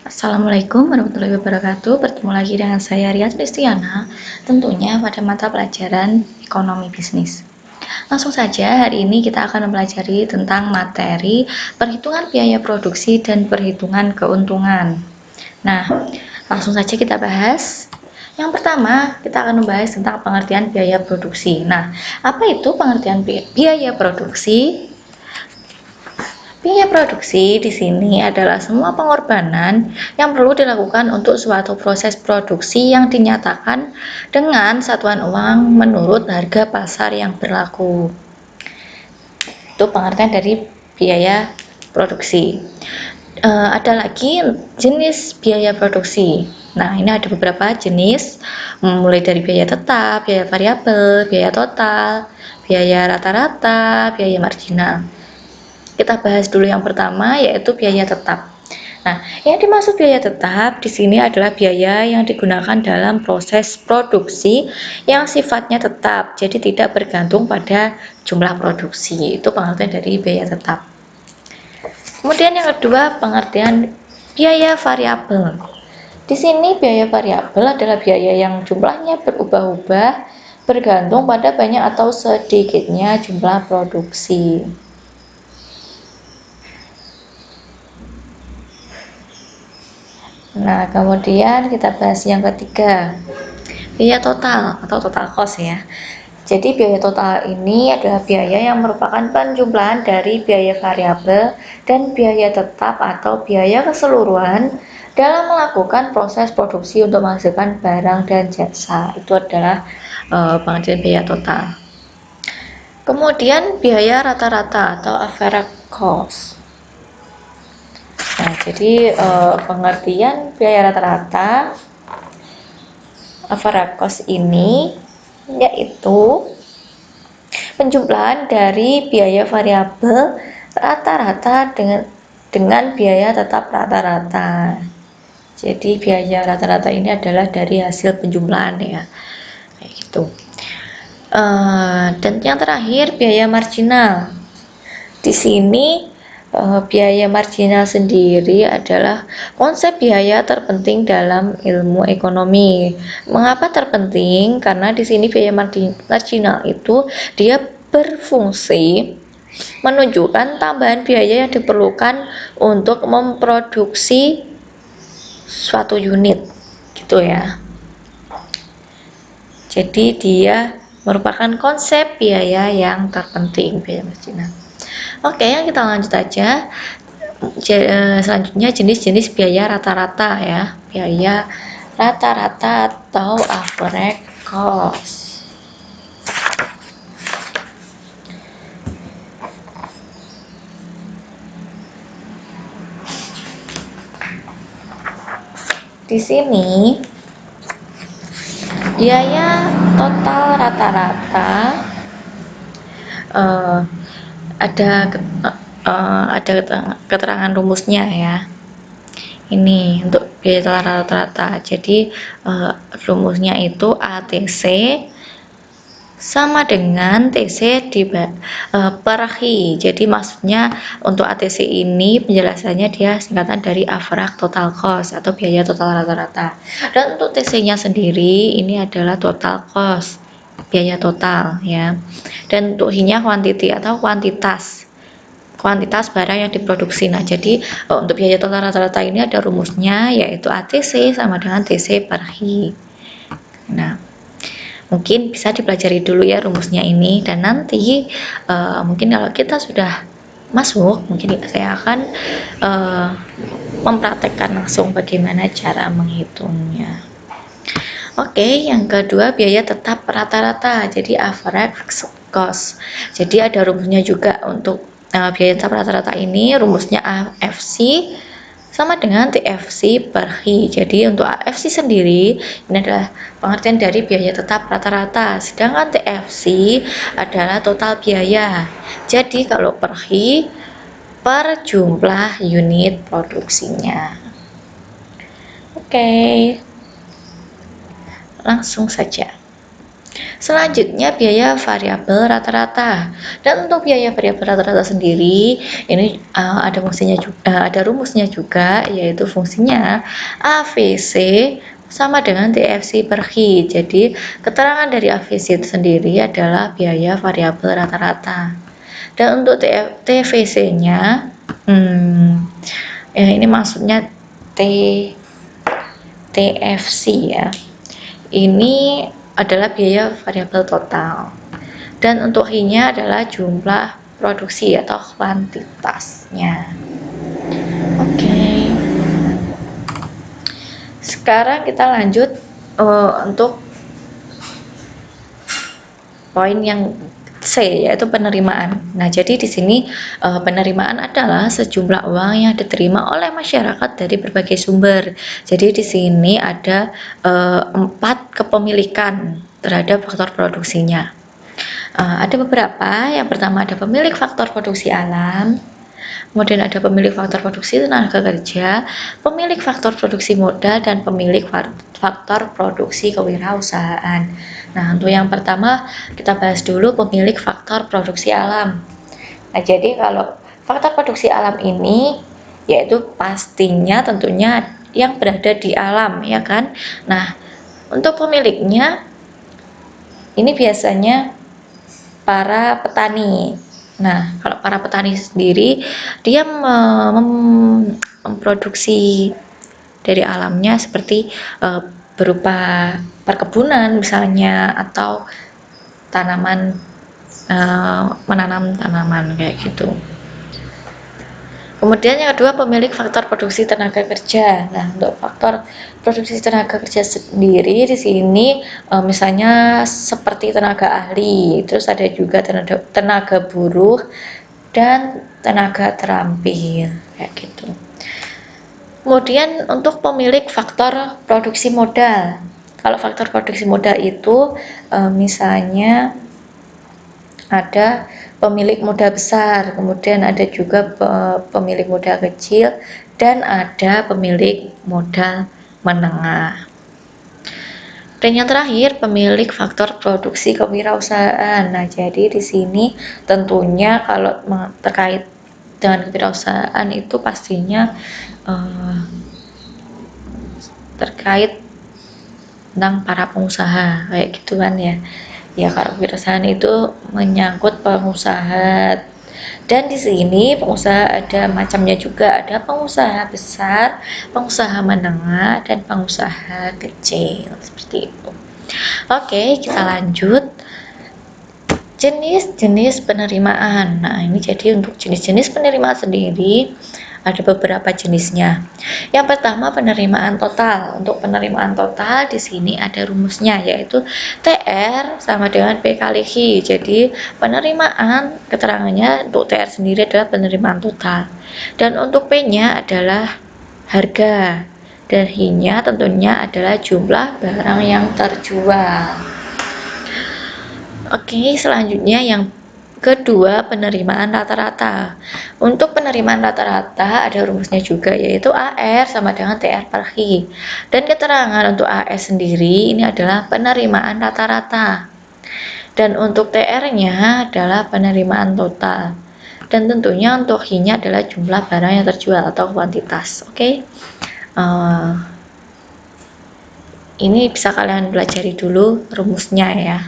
Assalamualaikum warahmatullahi wabarakatuh. Bertemu lagi dengan saya Ria Tristiana, tentunya pada mata pelajaran ekonomi bisnis. Langsung saja, hari ini kita akan mempelajari tentang materi perhitungan biaya produksi dan perhitungan keuntungan. Nah, langsung saja kita bahas. Yang pertama, kita akan membahas tentang pengertian biaya produksi. Nah, apa itu pengertian biaya produksi? Biaya produksi di sini adalah semua pengorbanan yang perlu dilakukan untuk suatu proses produksi yang dinyatakan dengan satuan uang menurut harga pasar yang berlaku. Itu pengertian dari biaya produksi. Ada lagi jenis biaya produksi. Nah, ini ada beberapa jenis, mulai dari biaya tetap, biaya variabel, biaya total, biaya rata-rata, biaya marginal. Kita bahas dulu yang pertama, yaitu biaya tetap. Nah, yang dimaksud biaya tetap di sini adalah biaya yang digunakan dalam proses produksi yang sifatnya tetap, jadi tidak bergantung pada jumlah produksi. Itu pengertian dari biaya tetap. Kemudian yang kedua, pengertian biaya variabel. Di sini biaya variabel adalah biaya yang jumlahnya berubah-ubah bergantung pada banyak atau sedikitnya jumlah produksi. Nah, kemudian kita bahas yang ketiga, biaya total atau total cost ya. Jadi biaya total ini adalah biaya yang merupakan penjumlahan dari biaya variabel dan biaya tetap atau biaya keseluruhan dalam melakukan proses produksi untuk menghasilkan barang dan jasa. Itu adalah pengertian biaya total. Kemudian biaya rata-rata atau average cost. Nah, jadi pengertian biaya rata-rata average cost ini yaitu penjumlahan dari biaya variabel rata-rata dengan biaya tetap rata-rata. Jadi biaya rata-rata ini adalah dari hasil penjumlahan ya, kayak gitu. Dan yang terakhir biaya marginal. Di sini biaya marginal sendiri adalah konsep biaya terpenting dalam ilmu ekonomi. Mengapa terpenting? Karena di sini biaya marginal itu dia berfungsi menunjukkan tambahan biaya yang diperlukan untuk memproduksi suatu unit, gitu ya. Jadi dia merupakan konsep biaya yang terpenting, biaya marginal. Oke, yang kita lanjut aja. Selanjutnya jenis-jenis biaya rata-rata ya, biaya rata-rata atau average cost. Di sini biaya total rata-rata ada keterangan rumusnya ya. Ini untuk biaya total rata-rata. Jadi rumusnya itu ATC sama dengan TC per Hi. Jadi maksudnya untuk ATC ini penjelasannya dia singkatan dari average total cost atau biaya total rata-rata. Dan untuk TC-nya sendiri ini adalah total cost, biaya total ya. Dan untuk Hi-nya quantity atau kuantitas barang yang diproduksi. Nah, jadi untuk biaya total rata-rata ini ada rumusnya yaitu ATC sama dengan TC per Hi. Nah, mungkin bisa dipelajari dulu ya rumusnya ini, dan nanti mungkin kalau kita sudah masuk, mungkin saya akan mempraktekkan langsung bagaimana cara menghitungnya. Oke, yang kedua biaya tetap rata-rata, jadi average cost. Jadi ada rumusnya juga untuk biaya tetap rata-rata ini, rumusnya AFC sama dengan TFC per Hi. Jadi untuk AFC sendiri ini adalah pengertian dari biaya tetap rata-rata, sedangkan TFC adalah total biaya. Jadi kalau per Hi per jumlah unit produksinya. Oke. Langsung saja. Selanjutnya biaya variabel rata-rata. Dan untuk biaya variabel rata-rata sendiri, ini ada fungsinya juga, ada rumusnya juga, yaitu fungsinya AVC sama dengan TFC per Hi. Jadi, keterangan dari AVC itu sendiri adalah biaya variabel rata-rata. Dan untuk TVC-nya, ya ini maksudnya TFC ya. Ini adalah biaya variabel total. Dan untuk Hi-nya adalah jumlah produksi atau kuantitasnya. Oke. Sekarang kita lanjut untuk poin yang C, yaitu penerimaan. Nah, jadi di sini penerimaan adalah sejumlah uang yang diterima oleh masyarakat dari berbagai sumber. Jadi di sini ada 4 kepemilikan terhadap faktor produksinya. Ada beberapa. Yang pertama ada pemilik faktor produksi alam, kemudian ada pemilik faktor produksi tenaga kerja, pemilik faktor produksi modal, dan pemilik faktor produksi kewirausahaan. Nah, untuk yang pertama kita bahas dulu pemilik faktor produksi alam. Nah, jadi kalau faktor produksi alam ini yaitu pastinya tentunya yang berada di alam, ya kan? Nah, untuk pemiliknya ini biasanya para petani. Nah, kalau para petani sendiri dia memproduksi dari alamnya seperti berupa perkebunan misalnya, atau tanaman, menanam tanaman kayak gitu. Kemudian yang kedua pemilik faktor produksi tenaga kerja. Nah, untuk faktor produksi tenaga kerja sendiri di sini misalnya seperti tenaga ahli, terus ada juga tenaga buruh dan tenaga terampil kayak gitu. Kemudian untuk pemilik faktor produksi modal. Kalau faktor produksi modal itu misalnya ada pemilik modal besar, kemudian ada juga pemilik modal kecil, dan ada pemilik modal menengah. Dan yang terakhir, pemilik faktor produksi kewirausahaan. Nah, jadi di sini tentunya kalau terkait dengan kewirausahaan itu pastinya terkait tentang para pengusaha kayak gitu kan ya. Ya, kalau kewirausahaan itu menyangkut pengusaha, dan di sini pengusaha ada macamnya juga, ada pengusaha besar, pengusaha menengah, dan pengusaha kecil seperti itu. Oke, kita lanjut. Jenis-jenis penerimaan. Nah, ini jadi untuk jenis-jenis penerimaan sendiri ada beberapa jenisnya. Yang pertama penerimaan total. Untuk penerimaan total di sini ada rumusnya, yaitu TR sama dengan P kali Hi. Jadi penerimaan keterangannya untuk TR sendiri adalah penerimaan total. Dan untuk P-nya adalah harga. Dan Hi-nya tentunya adalah jumlah barang yang terjual. Oke, selanjutnya yang kedua penerimaan rata-rata. Untuk penerimaan rata-rata ada rumusnya juga, yaitu AR sama dengan TR per Hi. Dan keterangan untuk AR sendiri ini adalah penerimaan rata-rata. Dan untuk TR-nya adalah penerimaan total. Dan tentunya untuk Hi-nya adalah jumlah barang yang terjual atau kuantitas. Oke. Ini bisa kalian pelajari dulu rumusnya ya.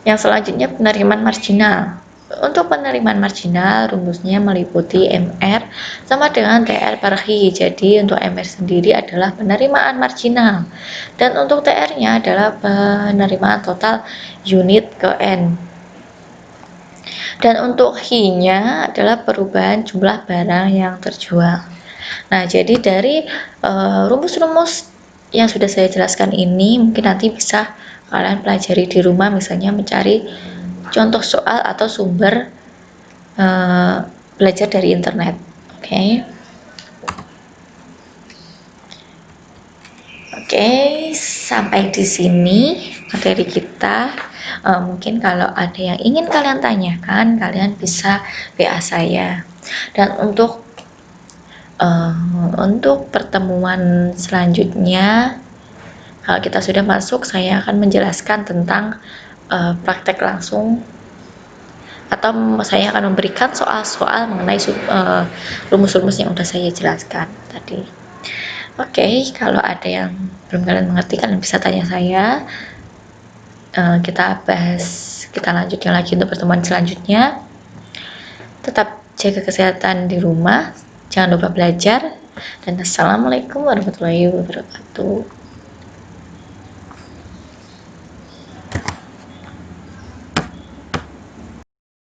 Yang selanjutnya penerimaan marginal. Untuk penerimaan marginal rumusnya meliputi MR sama dengan TR per Hi. Jadi untuk MR sendiri adalah penerimaan marginal, dan untuk TR-nya adalah penerimaan total unit ke N. Dan untuk Hi-nya adalah perubahan jumlah barang yang terjual. Nah, jadi dari rumus-rumus yang sudah saya jelaskan ini mungkin nanti bisa kalian pelajari di rumah, misalnya mencari contoh soal atau sumber belajar dari internet. Oke, sampai di sini materi kita. Mungkin kalau ada yang ingin kalian tanyakan, kalian bisa WA saya. Dan untuk pertemuan selanjutnya Kalau kita sudah masuk, saya akan menjelaskan tentang praktek langsung, atau saya akan memberikan soal-soal mengenai rumus-rumus yang sudah saya jelaskan tadi. Oke, kalau ada yang belum kalian mengerti, kalian bisa tanya saya. Kita lanjutkan lagi untuk pertemuan selanjutnya. Tetap jaga kesehatan di rumah, jangan lupa belajar, dan assalamualaikum warahmatullahi wabarakatuh.